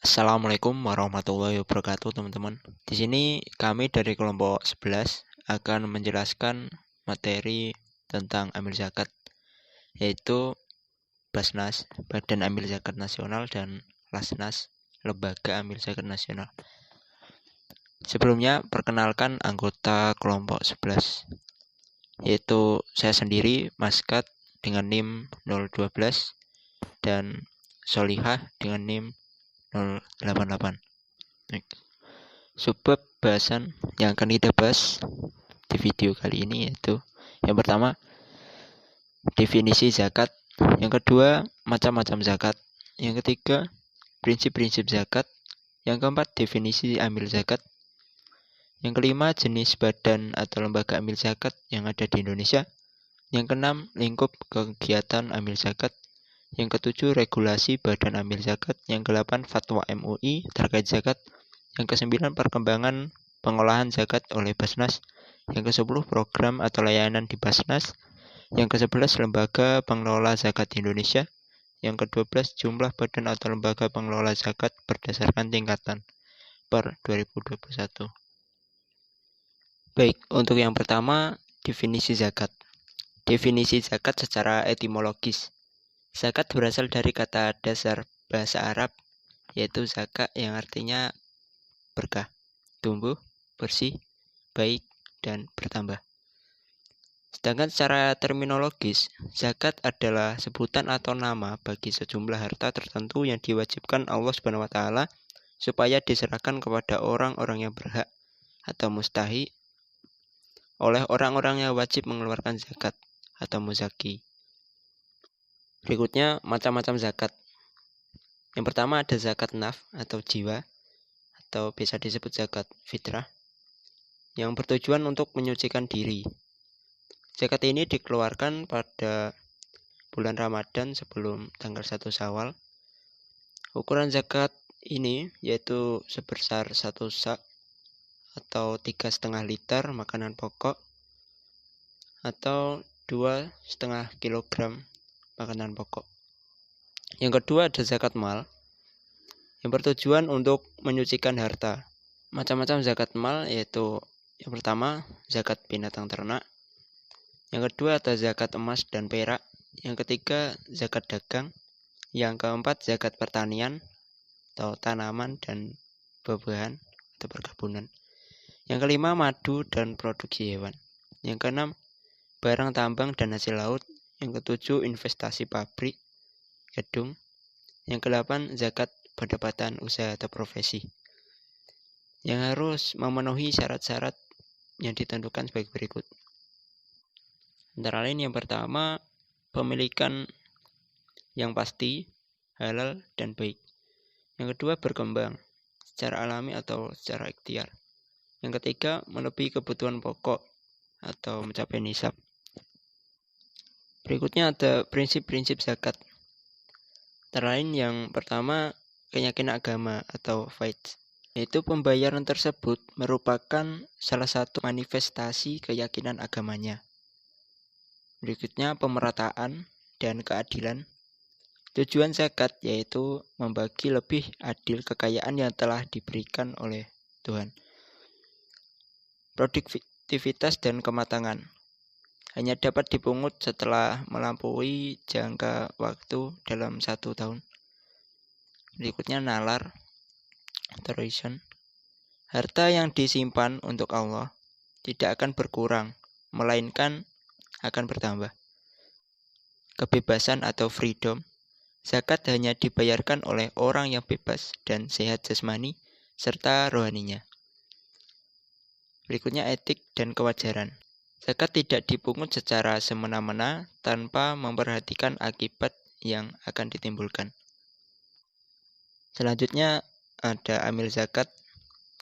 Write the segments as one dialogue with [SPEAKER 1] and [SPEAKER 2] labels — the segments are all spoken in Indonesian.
[SPEAKER 1] Assalamualaikum warahmatullahi wabarakatuh, teman-teman. Di sini kami dari kelompok 11 akan menjelaskan materi tentang amil zakat, yaitu Basnas, Badan Amil Zakat Nasional, dan Lasnas, Lembaga Amil Zakat Nasional. Sebelumnya, perkenalkan anggota kelompok 11, yaitu saya sendiri, Maskat, dengan NIM 012, dan Solihah dengan NIM 088. Subbab bahasan yang akan kita bahas di video kali ini yaitu yang pertama, definisi zakat, yang kedua, macam-macam zakat, yang ketiga, prinsip-prinsip zakat, yang keempat, definisi amil zakat, yang kelima, jenis badan atau lembaga amil zakat yang ada di Indonesia, yang keenam, lingkup kegiatan amil zakat, yang ketujuh, regulasi badan amil zakat, yang kedelapan, fatwa MUI terkait zakat, yang kesembilan, perkembangan pengolahan zakat oleh Basnas, yang ke-10, program atau layanan di Basnas, yang ke-11, lembaga pengelola zakat di Indonesia, yang ke-12, jumlah badan atau lembaga pengelola zakat berdasarkan tingkatan per 2021. Baik, untuk yang pertama, definisi zakat. Definisi zakat secara etimologis. Zakat berasal dari kata dasar bahasa Arab, yaitu zakat yang artinya berkah, tumbuh, bersih, baik, dan bertambah. Sedangkan secara terminologis, zakat adalah sebutan atau nama bagi sejumlah harta tertentu yang diwajibkan Allah SWT supaya diserahkan kepada orang-orang yang berhak atau mustahik oleh orang-orang yang wajib mengeluarkan zakat atau muzaki. Berikutnya, macam-macam zakat. Yang pertama ada zakat naf atau jiwa, atau bisa disebut zakat fitrah, yang bertujuan untuk menyucikan diri. Zakat ini dikeluarkan pada bulan Ramadan sebelum tanggal 1 Syawal. Ukuran zakat ini yaitu sebesar 1 sak atau 3,5 liter makanan pokok atau 2,5 kilogram makanan pokok. Yang kedua ada zakat mal yang bertujuan untuk menyucikan harta. Macam-macam zakat mal yaitu yang pertama zakat binatang ternak, yang kedua ada zakat emas dan perak, yang ketiga zakat dagang, yang keempat zakat pertanian atau tanaman dan buah-buahan atau perkebunan, yang kelima madu dan produksi hewan, yang keenam barang tambang dan hasil laut, yang ketujuh investasi pabrik, gedung, yang kedelapan zakat pendapatan usaha atau profesi, yang harus memenuhi syarat-syarat yang ditentukan sebagai berikut. Antara lain yang pertama, pemilikan yang pasti, halal, dan baik. Yang kedua, berkembang secara alami atau secara ikhtiar. Yang ketiga, melebihi kebutuhan pokok atau mencapai nisab. Berikutnya ada prinsip-prinsip zakat. Antara lain yang pertama, keyakinan agama atau faith, yaitu pembayaran tersebut merupakan salah satu manifestasi keyakinan agamanya. Berikutnya pemerataan dan keadilan. Tujuan zakat yaitu membagi lebih adil kekayaan yang telah diberikan oleh Tuhan. Produktivitas dan kematangan hanya dapat dipungut setelah melampaui jangka waktu dalam 1 tahun. Berikutnya nalar atau reason. Harta yang disimpan untuk Allah tidak akan berkurang, melainkan akan bertambah. Kebebasan atau freedom. Zakat hanya dibayarkan oleh orang yang bebas dan sehat jasmani serta rohaninya. Berikutnya etik dan kewajaran. Zakat tidak dipungut secara semena-mena tanpa memperhatikan akibat yang akan ditimbulkan. Selanjutnya ada amil zakat.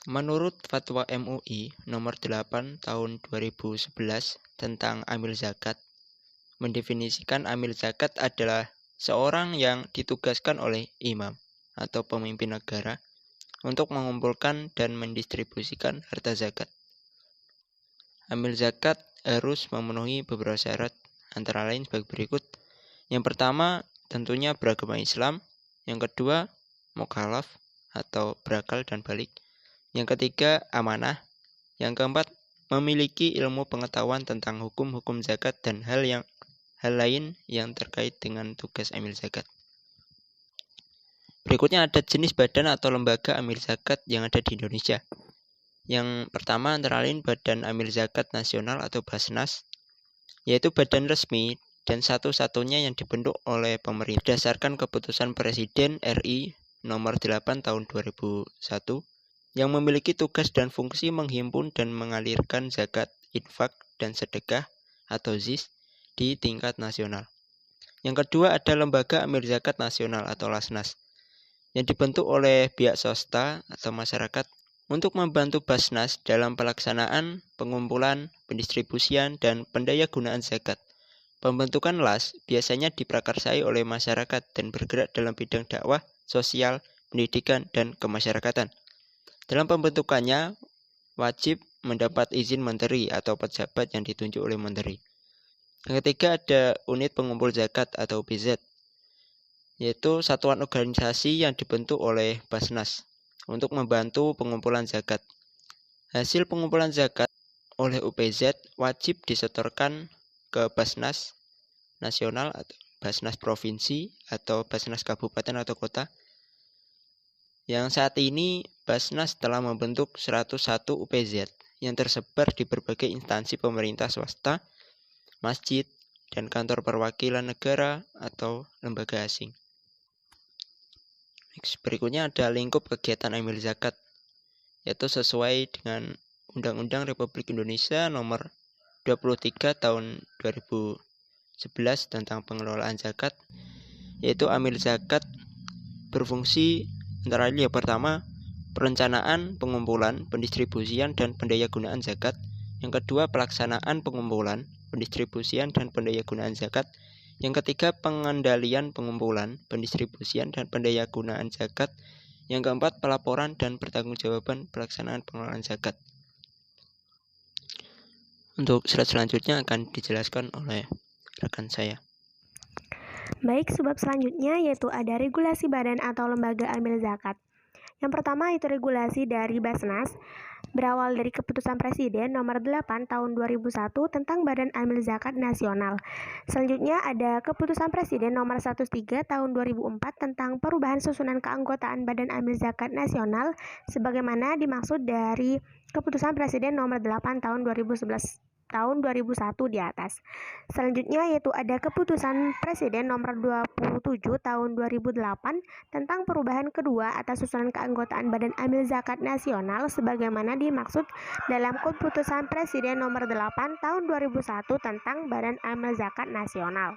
[SPEAKER 1] Menurut Fatwa MUI nomor 8 tahun 2011 tentang amil zakat, mendefinisikan amil zakat adalah seorang yang ditugaskan oleh imam atau pemimpin negara untuk mengumpulkan dan mendistribusikan harta zakat. Amil zakat harus memenuhi beberapa syarat, antara lain sebagai berikut. Yang pertama, tentunya beragama Islam. Yang kedua, mukallaf. atau berakal dan balik. Yang ketiga, amanah. Yang keempat, memiliki ilmu pengetahuan tentang hukum-hukum zakat dan hal lain yang terkait dengan tugas amil zakat. Berikutnya ada jenis badan atau lembaga amil zakat yang ada di Indonesia. Yang pertama antara lain Badan Amil Zakat Nasional atau Basnas, yaitu badan resmi dan satu-satunya yang dibentuk oleh pemerintah berdasarkan keputusan Presiden RI nomor 8 tahun 2001 yang memiliki tugas dan fungsi menghimpun dan mengalirkan zakat, infak, dan sedekah atau ZIS di tingkat nasional. Yang kedua ada Lembaga Amil Zakat Nasional atau Lasnas yang dibentuk oleh pihak swasta atau masyarakat untuk membantu Basnas dalam pelaksanaan, pengumpulan, pendistribusian, dan pendayagunaan zakat. Pembentukan LAS biasanya diprakarsai oleh masyarakat dan bergerak dalam bidang dakwah, sosial, pendidikan, dan kemasyarakatan. Dalam pembentukannya, wajib mendapat izin menteri atau pejabat yang ditunjuk oleh menteri. Yang ketiga ada Unit Pengumpul Zakat atau BZ, yaitu satuan organisasi yang dibentuk oleh Basnas untuk membantu pengumpulan zakat. Hasil pengumpulan zakat oleh UPZ wajib disetorkan ke Basnas Nasional atau Basnas Provinsi atau Basnas Kabupaten atau Kota. Yang saat ini Basnas telah membentuk 101 UPZ yang tersebar di berbagai instansi pemerintah swasta, masjid, dan kantor perwakilan negara atau lembaga asing. Berikutnya ada lingkup kegiatan amil zakat, yaitu sesuai dengan Undang-Undang Republik Indonesia nomor 23 tahun 2011 tentang pengelolaan zakat, yaitu amil zakat berfungsi antara lain yang pertama, perencanaan, pengumpulan, pendistribusian, dan pendayagunaan zakat. Yang kedua, pelaksanaan pengumpulan, pendistribusian, dan pendayagunaan zakat. Yang ketiga, pengendalian pengumpulan, pendistribusian, dan pendayagunaan zakat. Yang keempat, pelaporan dan pertanggungjawaban pelaksanaan pengelolaan zakat. Untuk slide selanjutnya akan dijelaskan oleh rekan saya.
[SPEAKER 2] Baik, sebab selanjutnya yaitu ada regulasi badan atau lembaga amil zakat. Yang pertama itu regulasi dari Basnas, berawal dari keputusan Presiden nomor 8 tahun 2001 tentang Badan Amil Zakat Nasional. Selanjutnya ada keputusan Presiden nomor 13 tahun 2004 tentang perubahan susunan keanggotaan Badan Amil Zakat Nasional sebagaimana dimaksud dari keputusan Presiden nomor 8 tahun 2011 tahun 2001 di atas. Selanjutnya yaitu ada keputusan Presiden nomor 27 tahun 2008 tentang perubahan kedua atas susunan keanggotaan Badan Amil Zakat Nasional sebagaimana dimaksud dalam keputusan Presiden nomor 8 tahun 2001 tentang Badan Amil Zakat Nasional.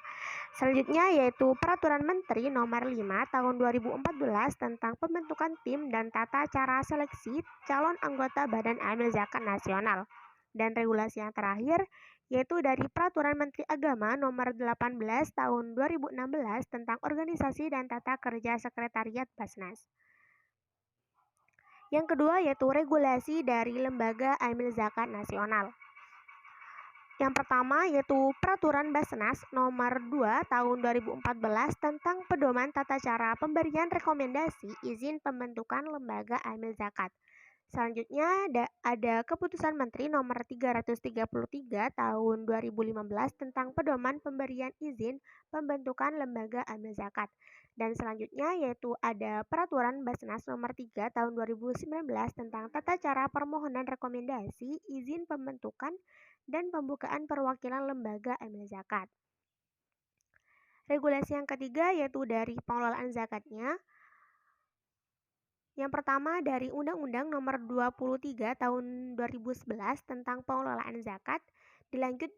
[SPEAKER 2] Selanjutnya yaitu Peraturan Menteri nomor 5 tahun 2014 tentang pembentukan tim dan tata cara seleksi calon anggota Badan Amil Zakat Nasional. Dan regulasi yang terakhir yaitu dari Peraturan Menteri Agama nomor 18 tahun 2016 tentang organisasi dan tata kerja sekretariat Basnas. Yang kedua yaitu regulasi dari Lembaga Amil Zakat Nasional. Yang pertama yaitu Peraturan Basnas nomor 2 tahun 2014 tentang pedoman tata cara pemberian rekomendasi izin pembentukan lembaga amil zakat. Selanjutnya ada Keputusan Menteri nomor 333 tahun 2015 tentang pedoman pemberian izin pembentukan lembaga amil zakat. Dan selanjutnya yaitu ada Peraturan Basnas nomor 3 tahun 2019 tentang tata cara permohonan rekomendasi izin pembentukan dan pembukaan perwakilan lembaga amil zakat. Regulasi yang ketiga yaitu dari pengelolaan zakatnya. Yang pertama dari Undang-Undang Nomor 23 Tahun 2011 tentang pengelolaan zakat, dilanjut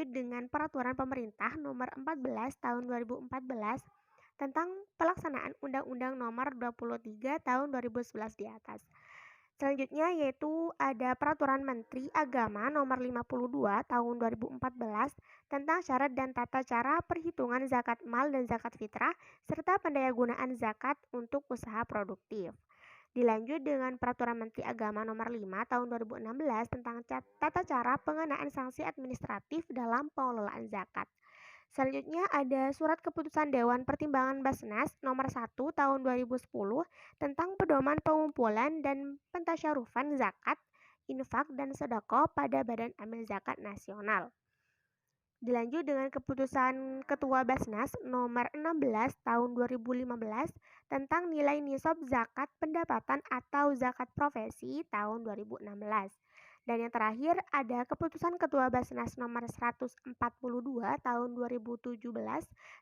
[SPEAKER 2] dengan Peraturan Pemerintah Nomor 14 Tahun 2014 tentang pelaksanaan Undang-Undang Nomor 23 Tahun 2011 di atas. Selanjutnya yaitu ada Peraturan Menteri Agama Nomor 52 Tahun 2014 tentang syarat dan tata cara perhitungan zakat mal dan zakat fitrah serta pendayagunaan zakat untuk usaha produktif. Dilanjut dengan Peraturan Menteri Agama Nomor 5 Tahun 2016 tentang tata cara pengenaan sanksi administratif dalam pengelolaan zakat. Selanjutnya ada Surat Keputusan Dewan Pertimbangan Basnas Nomor 1 Tahun 2010 tentang pedoman pengumpulan dan pentasyarufan zakat, infak, dan sedekah pada Badan Amil Zakat Nasional. Dilanjut dengan Keputusan Ketua Basnas Nomor 16 Tahun 2015 tentang nilai nisab zakat pendapatan atau zakat profesi tahun 2016. Dan yang terakhir ada Keputusan Ketua Basnas Nomor 142 Tahun 2017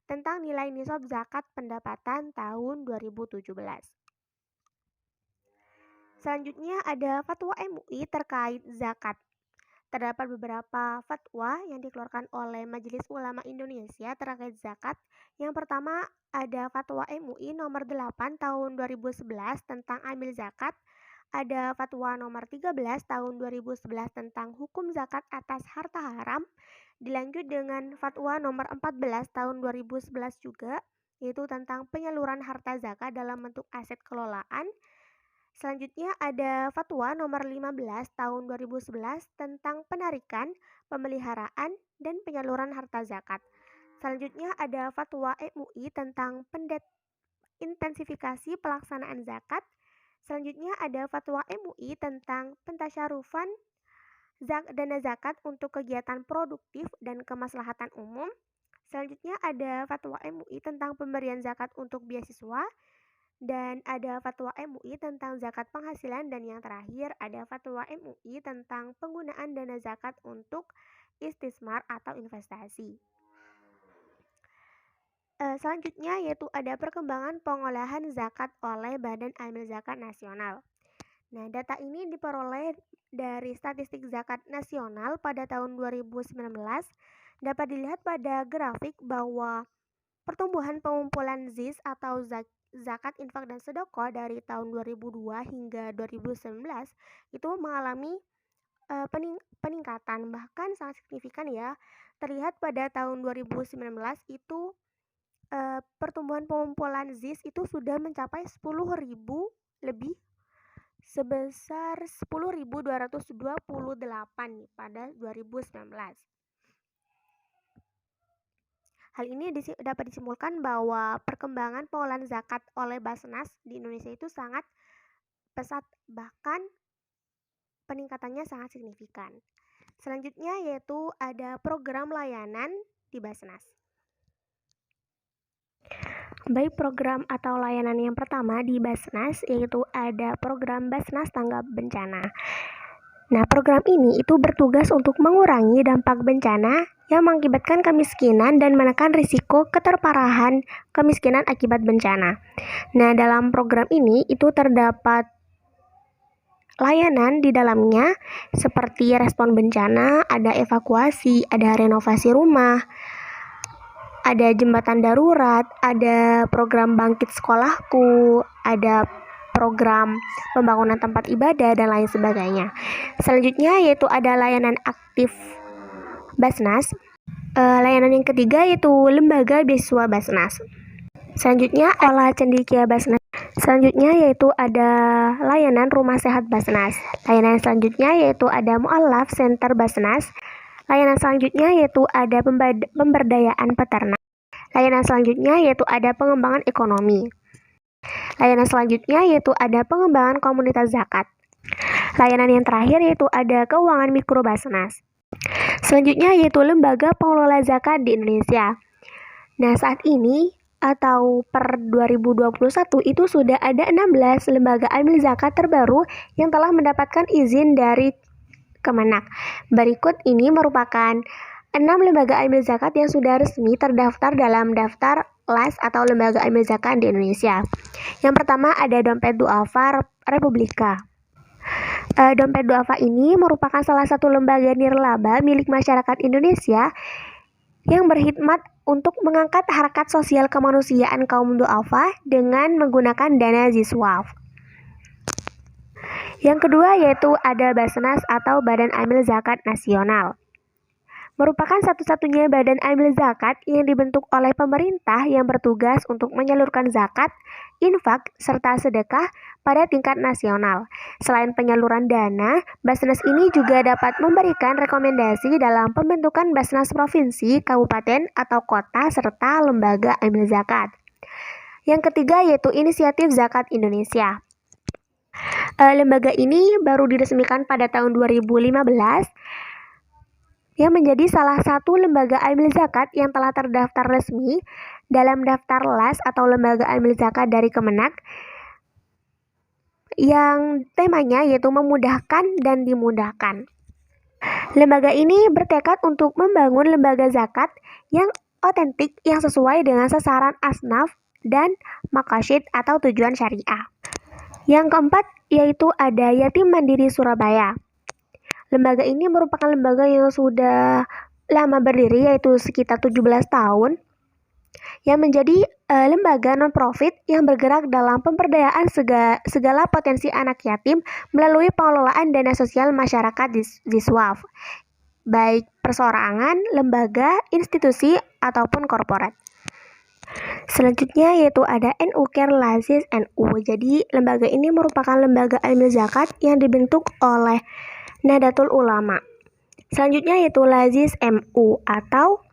[SPEAKER 2] tentang nilai nisab zakat pendapatan tahun 2017. Selanjutnya ada Fatwa MUI terkait zakat. Terdapat beberapa fatwa yang dikeluarkan oleh Majelis Ulama Indonesia terkait zakat. Yang pertama ada Fatwa MUI Nomor 8 Tahun 2011 tentang amil zakat. Ada Fatwa Nomor 13 Tahun 2011 tentang hukum zakat atas harta haram. Dilanjut dengan Fatwa Nomor 14 Tahun 2011 juga, yaitu tentang penyaluran harta zakat dalam bentuk aset kelolaan. Selanjutnya ada Fatwa Nomor 15 Tahun 2011 tentang penarikan, pemeliharaan, dan penyaluran harta zakat. Selanjutnya ada Fatwa MUI tentang intensifikasi pelaksanaan zakat. Selanjutnya ada Fatwa MUI tentang pentasyarufan dana zakat untuk kegiatan produktif dan kemaslahatan umum. Selanjutnya ada Fatwa MUI tentang pemberian zakat untuk beasiswa. Dan ada Fatwa MUI tentang zakat penghasilan. Dan yang terakhir ada Fatwa MUI tentang penggunaan dana zakat untuk istismar atau investasi. Selanjutnya yaitu ada perkembangan pengolahan zakat oleh Badan Amil Zakat Nasional. Nah, data ini diperoleh dari Statistik Zakat Nasional pada tahun 2019. Dapat dilihat pada grafik bahwa pertumbuhan pengumpulan ZIS atau zakat, infak, dan sedekah dari tahun 2002 hingga 2019 itu mengalami peningkatan, bahkan sangat signifikan ya. Terlihat pada tahun 2019 itu pertumbuhan pengumpulan ZIS itu sudah mencapai 10.000 lebih, sebesar 10.228 pada 2019. Hal ini dapat disimpulkan bahwa perkembangan pengolahan zakat oleh Basnas di Indonesia itu sangat pesat, bahkan peningkatannya sangat signifikan. Selanjutnya yaitu ada program layanan di Basnas. Baik, program atau layanan yang pertama di Basnas yaitu ada program Basnas Tanggap Bencana. Nah, program ini itu bertugas untuk mengurangi dampak bencana yang mengakibatkan kemiskinan dan menekan risiko keterparahan kemiskinan akibat bencana. Nah, dalam program ini itu terdapat layanan di dalamnya seperti respon bencana, ada evakuasi, ada renovasi rumah, ada jembatan darurat, ada program bangkit sekolahku, ada program pembangunan tempat ibadah, dan lain sebagainya. Selanjutnya yaitu ada layanan aktif Basnas. Layanan yang ketiga yaitu lembaga beasiswa Basnas. Selanjutnya olah cendekia Basnas. Selanjutnya yaitu ada layanan rumah sehat Basnas. Layanan selanjutnya yaitu ada mu'alaf center Basnas. Layanan selanjutnya yaitu ada pemberdayaan peternak. Layanan selanjutnya yaitu ada pengembangan ekonomi. Layanan selanjutnya yaitu ada pengembangan komunitas zakat. Layanan yang terakhir yaitu ada keuangan mikro Basnas. Selanjutnya yaitu lembaga pengelola zakat di Indonesia. Nah, saat ini atau per 2021 itu sudah ada 16 lembaga amil zakat terbaru yang telah mendapatkan izin dari Kemenak. Berikut ini merupakan 6 lembaga amil zakat yang sudah resmi terdaftar dalam daftar LAS atau lembaga amil zakat di Indonesia. Yang pertama ada Dompet Duafa Republika. Dompet Duafa ini merupakan salah satu lembaga nirlaba milik masyarakat Indonesia yang berkhidmat untuk mengangkat harkat sosial kemanusiaan kaum duafa dengan menggunakan dana ZISWAF. Yang kedua yaitu ada Basnas atau Badan Amil Zakat Nasional. merupakan satu-satunya badan amil zakat yang dibentuk oleh pemerintah yang bertugas untuk menyalurkan zakat, infak, serta sedekah pada tingkat nasional. Selain penyaluran dana, Basnas ini juga dapat memberikan rekomendasi dalam pembentukan Basnas provinsi, kabupaten, atau kota, serta lembaga amil zakat. Yang ketiga yaitu Inisiatif Zakat Indonesia. Lembaga ini baru diresmikan pada tahun 2015 yang menjadi salah satu lembaga amil zakat yang telah terdaftar resmi dalam daftar LAS atau lembaga amil zakat dari Kemenak yang temanya yaitu memudahkan dan dimudahkan. Lembaga ini bertekad untuk membangun lembaga zakat yang otentik yang sesuai dengan sasaran asnaf dan maqasid atau tujuan syariah. Yang keempat yaitu ada Yatim Mandiri Surabaya. Lembaga ini merupakan lembaga yang sudah lama berdiri yaitu sekitar 17 tahun yang menjadi lembaga non-profit yang bergerak dalam pemberdayaan segala potensi anak yatim melalui pengelolaan dana sosial masyarakat Diswaf, baik perseorangan, lembaga, institusi, ataupun korporat. Selanjutnya yaitu ada NU Care Lazis NU. Jadi lembaga ini merupakan lembaga amil zakat yang dibentuk oleh Nahdlatul Ulama. Selanjutnya yaitu Lazis MU atau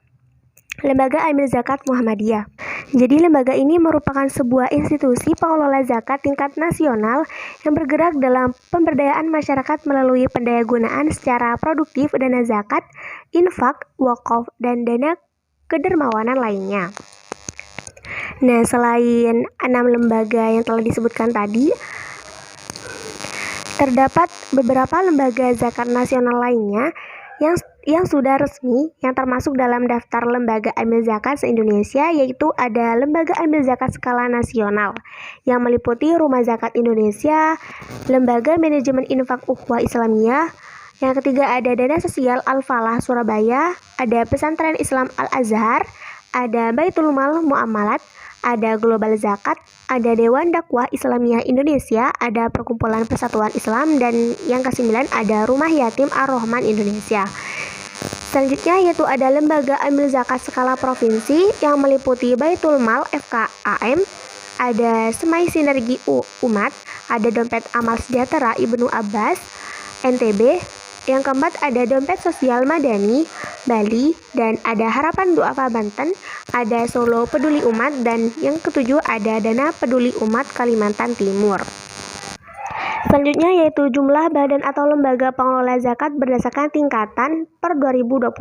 [SPEAKER 2] Lembaga Amil Zakat Muhammadiyah. Jadi lembaga ini merupakan sebuah institusi pengelola zakat tingkat nasional yang bergerak dalam pemberdayaan masyarakat melalui pendayagunaan secara produktif dana zakat, infak, wakaf, dan dana kedermawanan lainnya. Nah, selain 6 lembaga yang telah disebutkan tadi, terdapat beberapa lembaga zakat nasional lainnya yang sudah resmi yang termasuk dalam daftar lembaga amil zakat se-Indonesia, yaitu ada Lembaga Amil Zakat Skala Nasional yang meliputi Rumah Zakat Indonesia, Lembaga Manajemen Infak Ukhuwah Islamiyah. Yang ketiga ada Dana Sosial Al-Falah Surabaya, ada Pesantren Islam Al-Azhar, ada Baitul Mal Muamalat, ada Global Zakat, ada Dewan Dakwah Islamiyah Indonesia, ada Perkumpulan Persatuan Islam, dan yang ke-9 ada Rumah Yatim Ar-Rahman Indonesia. Selanjutnya yaitu ada Lembaga Amil Zakat Skala Provinsi yang meliputi Baitul Mal FKAM, ada Semai Sinergi Umat, ada Dompet Amal Sejahtera Ibnu Abbas NTB. Yang keempat ada Dompet Sosial Madani Bali, dan ada Harapan Duafa Banten, ada Solo Peduli Umat, dan yang ketujuh ada Dana Peduli Umat Kalimantan Timur. Selanjutnya yaitu jumlah badan atau lembaga pengelola zakat berdasarkan tingkatan per 2021.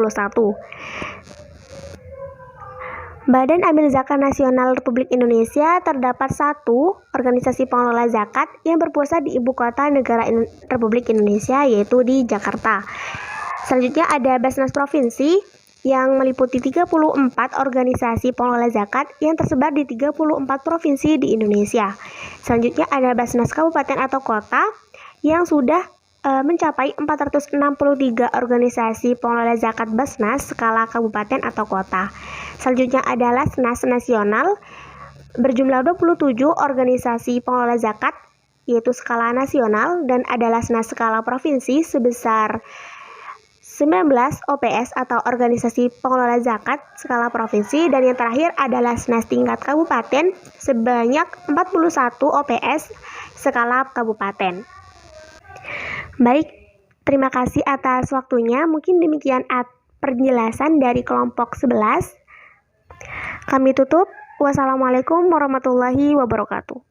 [SPEAKER 2] Badan Amil Zakat Nasional Republik Indonesia terdapat 1 organisasi pengelola zakat yang berpusat di Ibu Kota Negara Republik Indonesia, yaitu di Jakarta. Selanjutnya ada Basnas Provinsi yang meliputi 34 organisasi pengelola zakat yang tersebar di 34 provinsi di Indonesia. Selanjutnya ada Basnas Kabupaten atau Kota yang sudah mencapai 463 organisasi pengelola zakat Basnas skala kabupaten atau kota. Selanjutnya ada Lasnas Nasional berjumlah 27 organisasi pengelola zakat yaitu skala nasional, dan ada Lasnas skala provinsi sebesar 19 OPS atau organisasi pengelola zakat skala provinsi, dan yang terakhir ada Lasnas tingkat kabupaten sebanyak 41 OPS skala kabupaten. Baik, terima kasih atas waktunya. Mungkin demikian penjelasan dari kelompok 11. Kami tutup. Wassalamualaikum warahmatullahi wabarakatuh.